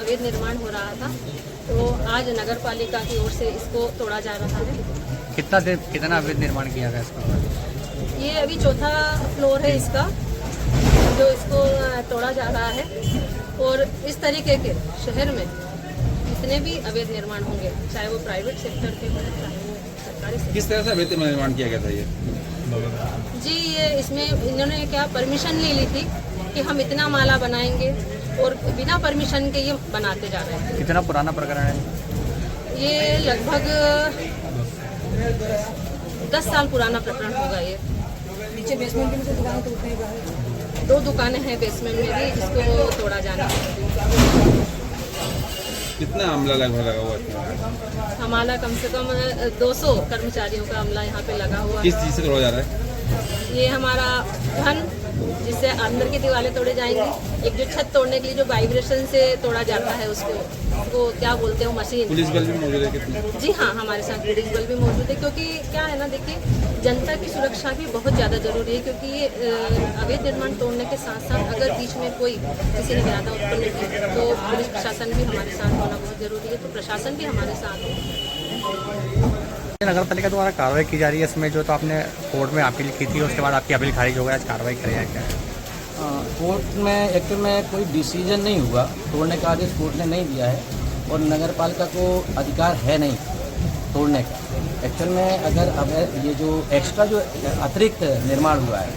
अवैध निर्माण हो रहा था, तो आज नगर पालिका की ओर से इसको तोड़ा जा रहा है। कितना अवैध निर्माण किया गया इसका? ये अभी चौथा फ्लोर है इसका, जो इसको तोड़ा जा रहा है। और इस तरीके के शहर में जितने भी अवैध निर्माण होंगे, चाहे वो प्राइवेट सेक्टर के हों, चाहे वो सरकारी सेक्टर। किस तरह से अवैध निर्माण किया गया था ये? जी, ये इसमें इन्होंने क्या परमिशन ले ली थी कि हम इतना माला बनाएंगे, और बिना परमिशन के ये बनाते जा रहे हैं। कितना पुराना प्रकरण है ये? लगभग 10 साल पुराना प्रकरण होगा ये। नीचे बेसमेंट में दुकानें टूटने का है। 2 दुकानें हैं बेसमेंट में भी, जिसको तोड़ा जाना है। कितना अमला लगभग लगा हुआ है? हमारा कम से कम 200 कर्मचारियों का अमला यहाँ पे लगा हुआ है। किस चीज़ से तोड़ा जा रहा है? ये हमारा घन, जिससे अंदर की दीवारें तोड़े जाएंगी। एक जो छत तोड़ने के लिए जो वाइब्रेशन से तोड़ा जाता है, उसको क्या बोलते हो, मशीन। पुलिस बल भी मौजूद है कितने? जी हाँ, हमारे साथ पुलिस बल भी मौजूद है, क्योंकि क्या है ना, देखिए, जनता की सुरक्षा भी बहुत ज़्यादा जरूरी है। क्योंकि ये अवैध निर्माण तोड़ने के साथ साथ अगर बीच में कोई किसी ने इरादा उत्पन्न किया, तो पुलिस प्रशासन भी हमारे साथ होना बहुत जरूरी है। तो प्रशासन भी हमारे साथ है। नगर पालिका द्वारा कार्रवाई की जा रही है इसमें, जो तो आपने कोर्ट में अपील की थी, उसके बाद आपकी अपील खारिज हो गई, आज कार्रवाई करें है क्या? कोर्ट में एक्चुअल में कोई डिसीजन नहीं हुआ, तोड़ने का आदेश कोर्ट ने नहीं दिया है, और नगर पालिका को अधिकार है नहीं तोड़ने का। एक्चुअल में अगर अब ये जो एक्स्ट्रा जो अतिरिक्त निर्माण हुआ है,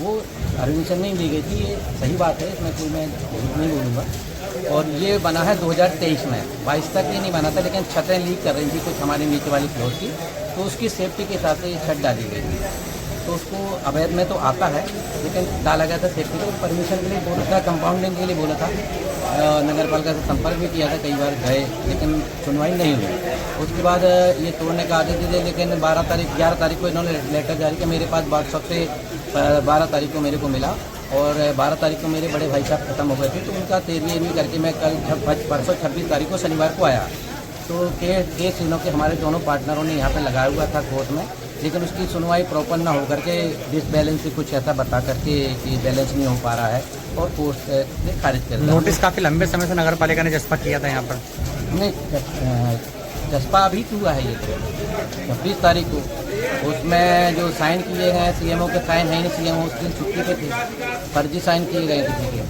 वो परमिशन नहीं दी गई थी, ये सही बात है, इसमें कोई मैं नहीं बोलूँगा। और ये बना है 2023 में, 22 तक ये नहीं बना था, लेकिन छतें लीक कर रही थी कुछ हमारे नीचे वाली फ्लोर की, तो उसकी सेफ्टी के हिसाब से ये छत डाली गई थी। तो उसको अवैध में तो आता है, लेकिन डाला गया था सेफ्टी को। परमिशन के लिए बोला था, कंपाउंडिंग के लिए बोला था, नगर पालिका से संपर्क भी किया था, कई बार गए, लेकिन सुनवाई नहीं हुई। उसके बाद ये तोड़ने का आदेश दिए, लेकिन 11 तारीख को इन्होंने लेटर जारी किया। मेरे पास व्हाट्सएप से 12 तारीख को मेरे को मिला, और 12 तारीख को मेरे बड़े भाई साहब खत्म हो गए थे, तो उनका 13वीं करके मैं कल परसों 26 तारीख को शनिवार को आया। तो केस इन्हों के हमारे दोनों पार्टनरों ने यहाँ पे लगाया हुआ था कोर्ट में, लेकिन उसकी सुनवाई प्रॉपर ना होकर के डिसबैलेंस से कुछ ऐसा बता करके कि बैलेंस नहीं हो पा रहा है, और कोर्ट ने खारिज कर दिया। नोटिस काफ़ी लंबे समय से नगर पालिका ने जस्पा किया था यहाँ पर? नहीं, जस्पा अभी हुआ है ये 26 तारीख को। उसमें जो साइन किए गए सीएमओ के साइन है नहीं, सीएमओ उस दिन छुट्टी पे थे, फर्जी साइन किए गए किसी के।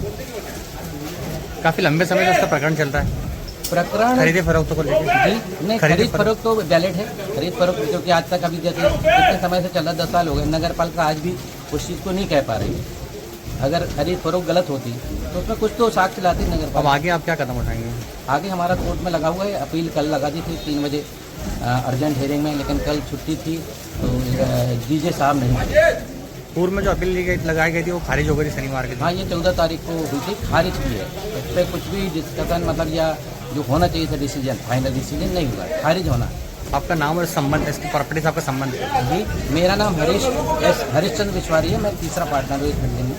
काफ़ी लंबे समय से उसका प्रकरण चलता है। प्रकरण खरीदे फरोख्त को लेकर? जी नहीं, खरीद फरोख्त तो वैलिड है, खरीद फरोख्त, क्योंकि आज तक अभी जैसे इतने समय से चल रहा, 10 साल हो गए, नगर पालिका आज भी उस चीज़ को नहीं कह पा रही। अगर खरीद फरोख्त गलत होती तो उसमें कुछ तो साक्ष्य लाती नगर पालिका। अब आगे आप क्या कदम उठाएंगे? आगे हमारा कोर्ट में लगा हुआ है, अपील कल लगा दी थी 3 बजे अर्जेंट हियरिंग में, लेकिन कल छुट्टी थी, तो डीजे साहब नहीं। पूर्व में जो अपील लगाई गई थी वो खारिज हो गई थी शनिवार के दिन। हाँ, ये 14 तारीख को हुई थी, खारिज की है। इस पर कुछ भी डिस्कशन मतलब या जो होना चाहिए था डिसीजन, फाइनल डिसीजन नहीं हुआ, खारिज होना। आपका नाम और संबंध, इसकी प्रॉपर्टी से आपका संबंध? जी, मेरा नाम हरीशचंद्र विश्वारी है, मैं तीसरा पार्टनर हूँ इस बिल्डिंग में।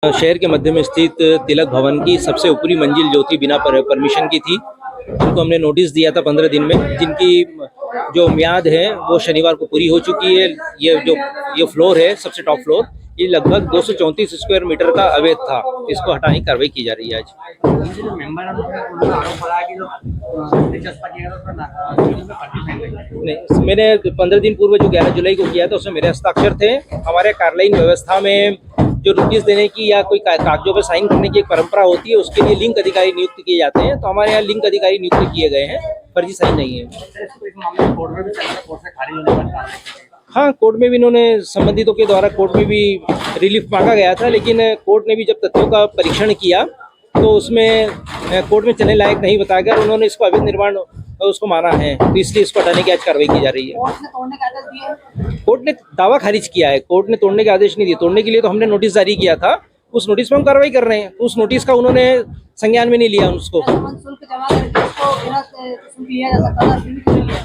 शहर के मध्य में स्थित तिलक भवन की सबसे ऊपरी मंजिल जो थी बिना परमिशन की थी, जिनको हमने नोटिस दिया था 15 दिन में, जिनकी जो म्याद है वो शनिवार को पूरी हो चुकी है। ये फ्लोर है, सबसे टॉप फ्लोर, ये लगभग 234 स्क्वायर मीटर का अवैध था। इसको हटाने की कार्रवाई की जा रही है आज। नहीं, मैंने 15 दिन पूर्व जो 11 जुलाई को किया था उसमें मेरे हस्ताक्षर थे। हमारे कार्यालयीन व्यवस्था में जो नोटिस देने की या कोई कागजों पर साइन करने की एक परंपरा होती है, उसके लिए लिंक अधिकारी नियुक्त किए जाते हैं। तो हमारे यहाँ लिंक अधिकारी नियुक्त किए गए हैं, फर्जी साइन नहीं है। हाँ, कोर्ट में भी इन्होंने संबंधितों के द्वारा कोर्ट में भी रिलीफ मांगा गया था, लेकिन कोर्ट ने भी जब तथ्यों का परीक्षण किया तो उसमें कोर्ट में चलने लायक नहीं बताया गया और उन्होंने इसको अवैध निर्माण उसको माना है, तो इसलिए इसको हटाने की आज कार्रवाई की जा रही है। कोर्ट ने दावा खारिज किया है, कोर्ट ने तोड़ने के आदेश नहीं दिए। तोड़ने के लिए तो हमने नोटिस जारी किया था, उस नोटिस पर हम कार्रवाई कर रहे हैं। उस नोटिस का उन्होंने संज्ञान में नहीं लिया उसको।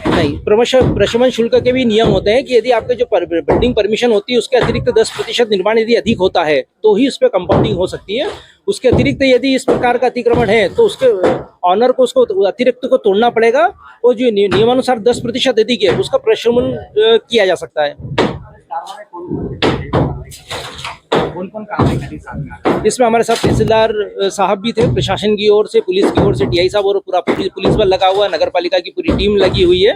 नहीं, प्रशमन शुल्क के भी नियम होते हैं कि यदि आपके जो बिल्डिंग परमिशन होती है उसके अतिरिक्त 10% निर्माण यदि अधिक होता है तो ही उस पर कंपाउंडिंग हो सकती है। उसके अतिरिक्त यदि इस प्रकार का अतिक्रमण है तो उसके ऑनर को उसको अतिरिक्त को तोड़ना पड़ेगा और जो नियमानुसार 10% अधिक है उसका प्रशमन किया जा सकता है। इसमें हमारे साथ तहसीलदार साहब भी थे, प्रशासन की ओर से, पुलिस की ओर से टीआई साहब और पूरा पुलिस बल लगा हुआ है, नगर पालिका की पूरी टीम लगी हुई है।